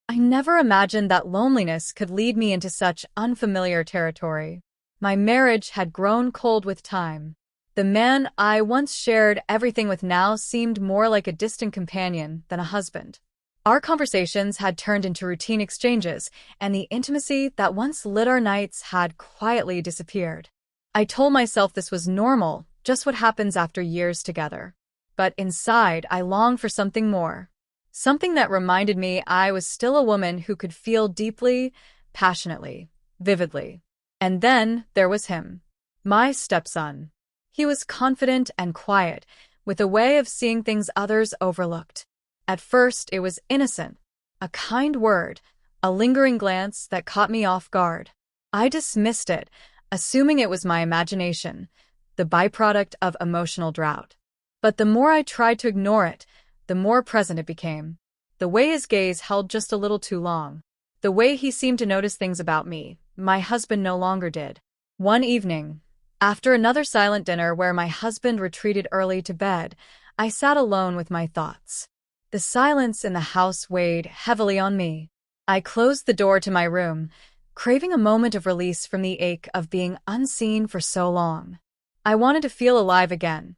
I never imagined that loneliness could lead me into such unfamiliar territory. My marriage had grown cold with time. The man I once shared everything with now seemed more like a distant companion than a husband. Our conversations had turned into routine exchanges, and the intimacy that once lit our nights had quietly disappeared. I told myself this was normal, just what happens after years together. But inside, I longed for something more. Something that reminded me I was still a woman who could feel deeply, passionately, vividly. And then there was him, my stepson. He was confident and quiet, with a way of seeing things others overlooked. At first, it was innocent, a kind word, a lingering glance that caught me off guard. I dismissed it, assuming it was my imagination, the byproduct of emotional drought. But the more I tried to ignore it, the more present it became. The way his gaze held just a little too long. The way he seemed to notice things about me, my husband no longer did. One evening, after another silent dinner where my husband retreated early to bed, I sat alone with my thoughts. The silence in the house weighed heavily on me. I closed the door to my room, craving a moment of release from the ache of being unseen for so long. I wanted to feel alive again,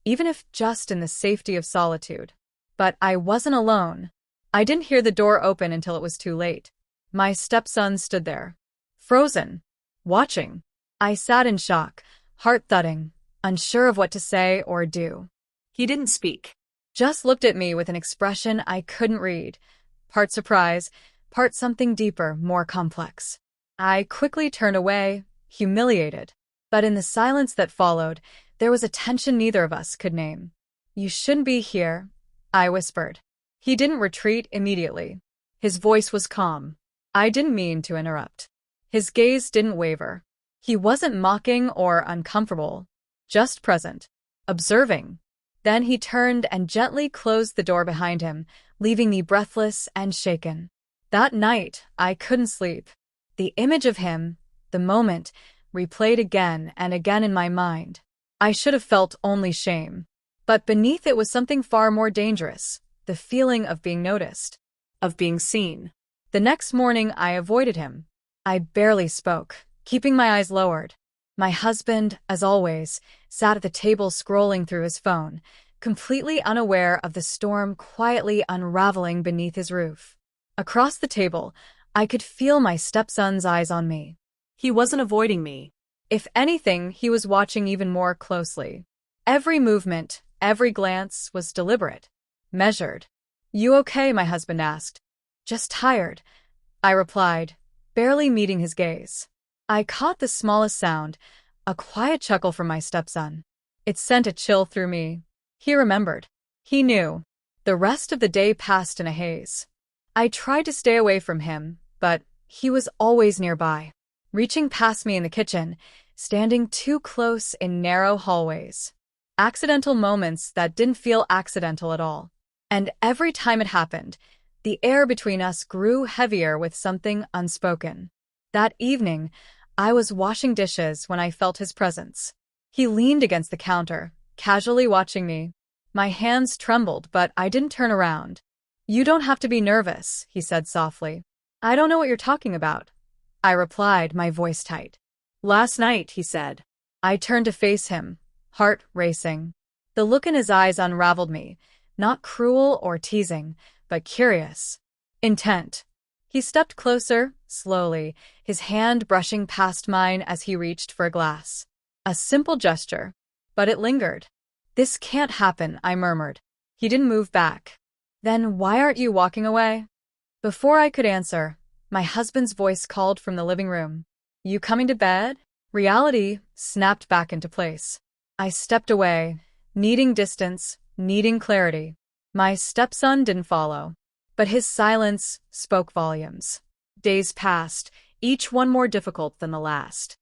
even if just in the safety of solitude. But I wasn't alone. I didn't hear the door open until it was too late. My stepson stood there, frozen, watching. I sat in shock, heart thudding, unsure of what to say or do. He didn't speak. Just looked at me with an expression I couldn't read, part surprise, part something deeper, more complex. I quickly turned away, humiliated. But in the silence that followed, there was a tension neither of us could name. "You shouldn't be here," I whispered. He didn't retreat immediately. His voice was calm. I didn't mean to interrupt. His gaze didn't waver. He wasn't mocking or uncomfortable, just present, observing. Then he turned and gently closed the door behind him, leaving me breathless and shaken. That night, I couldn't sleep. The image of him, the moment, replayed again and again in my mind. I should have felt only shame. But beneath it was something far more dangerous, the feeling of being noticed, of being seen. The next morning, I avoided him. I barely spoke, keeping my eyes lowered. My husband, as always, sat at the table scrolling through his phone, completely unaware of the storm quietly unraveling beneath his roof. Across the table, I could feel my stepson's eyes on me. He wasn't avoiding me. If anything, he was watching even more closely. Every movement, every glance was deliberate, measured. "You okay?" my husband asked. "Just tired," I replied, barely meeting his gaze. I caught the smallest sound, a quiet chuckle from my stepson. It sent a chill through me. He remembered. He knew. The rest of the day passed in a haze. I tried to stay away from him, but he was always nearby, reaching past me in the kitchen, standing too close in narrow hallways. Accidental moments that didn't feel accidental at all. And every time it happened, the air between us grew heavier with something unspoken. That evening, I was washing dishes when I felt his presence. He leaned against the counter, casually watching me. My hands trembled, but I didn't turn around. "You don't have to be nervous," he said softly. "I don't know what you're talking about," I replied, my voice tight. "Last night," he said. I turned to face him, heart racing. The look in his eyes unraveled me, not cruel or teasing, but curious, intent. He stepped closer, slowly, his hand brushing past mine as he reached for a glass. A simple gesture, but it lingered. "This can't happen," I murmured. He didn't move back. "Then why aren't you walking away?" Before I could answer, my husband's voice called from the living room. "You coming to bed?" Reality snapped back into place. I stepped away, needing distance, needing clarity. My stepson didn't follow, but his silence spoke volumes. Days passed, each one more difficult than the last.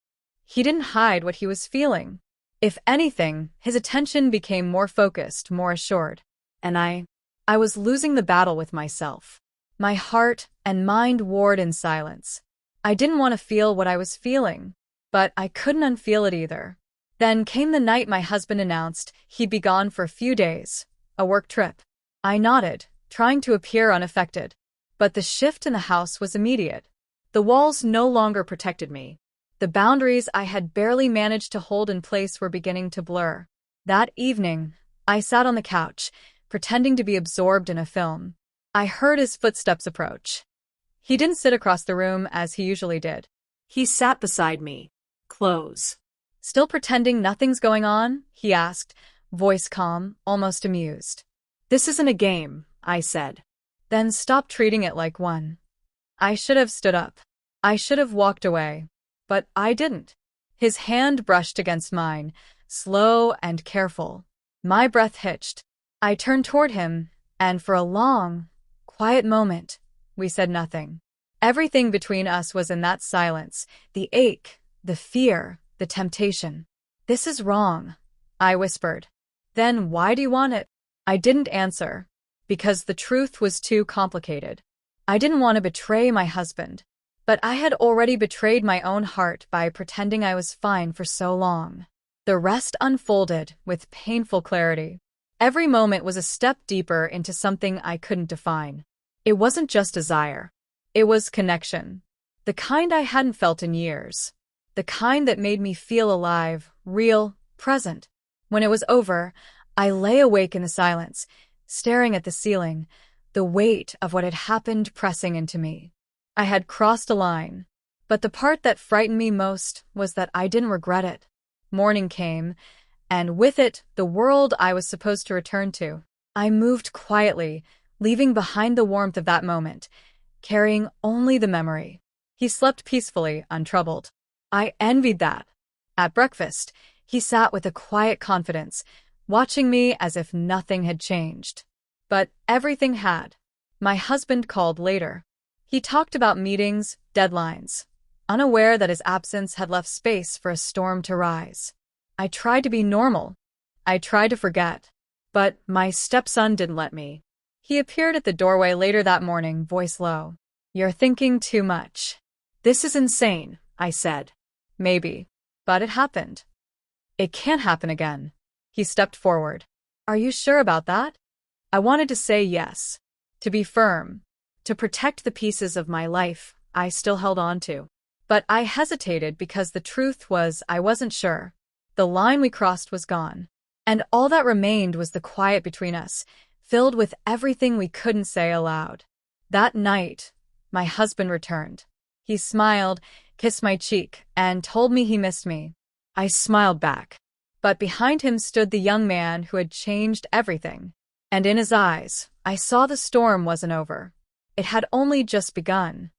He didn't hide what he was feeling. If anything, his attention became more focused, more assured. And I was losing the battle with myself. My heart and mind warred in silence. I didn't want to feel what I was feeling, but I couldn't unfeel it either. Then came the night my husband announced he'd be gone for a few days, a work trip. I nodded, trying to appear unaffected. But the shift in the house was immediate. The walls no longer protected me. The boundaries I had barely managed to hold in place were beginning to blur. That evening, I sat on the couch, pretending to be absorbed in a film. I heard his footsteps approach. He didn't sit across the room as he usually did. He sat beside me. Close. Still pretending nothing's going on? He asked, voice calm, almost amused. This isn't a game, I said. Then stop treating it like one. I should have stood up. I should have walked away. But I didn't. His hand brushed against mine, slow and careful. My breath hitched. I turned toward him, and for a long, quiet moment, we said nothing. Everything between us was in that silence, the ache, the fear, the temptation. This is wrong, I whispered. Then why do you want it? I didn't answer, because the truth was too complicated. I didn't want to betray my husband, but I had already betrayed my own heart by pretending I was fine for so long. The rest unfolded with painful clarity. Every moment was a step deeper into something I couldn't define. It wasn't just desire. It was connection. The kind I hadn't felt in years. The kind that made me feel alive, real, present. When it was over, I lay awake in the silence, staring at the ceiling, the weight of what had happened pressing into me. I had crossed a line, but the part that frightened me most was that I didn't regret it. Morning came, and with it, the world I was supposed to return to. I moved quietly, leaving behind the warmth of that moment, carrying only the memory. He slept peacefully, untroubled. I envied that. At breakfast, he sat with a quiet confidence, watching me as if nothing had changed. But everything had. My husband called later. He talked about meetings, deadlines, unaware that his absence had left space for a storm to rise. I tried to be normal. I tried to forget. But my stepson didn't let me. He appeared at the doorway later that morning, voice low. You're thinking too much. This is insane, I said. Maybe. But it happened. It can't happen again. He stepped forward. Are you sure about that? I wanted to say yes. To be firm. To protect the pieces of my life I still held on to. But I hesitated because the truth was I wasn't sure. The line we crossed was gone. And all that remained was the quiet between us, filled with everything we couldn't say aloud. That night, my husband returned. He smiled, kissed my cheek, and told me he missed me. I smiled back. But behind him stood the young man who had changed everything. And in his eyes, I saw the storm wasn't over. It had only just begun.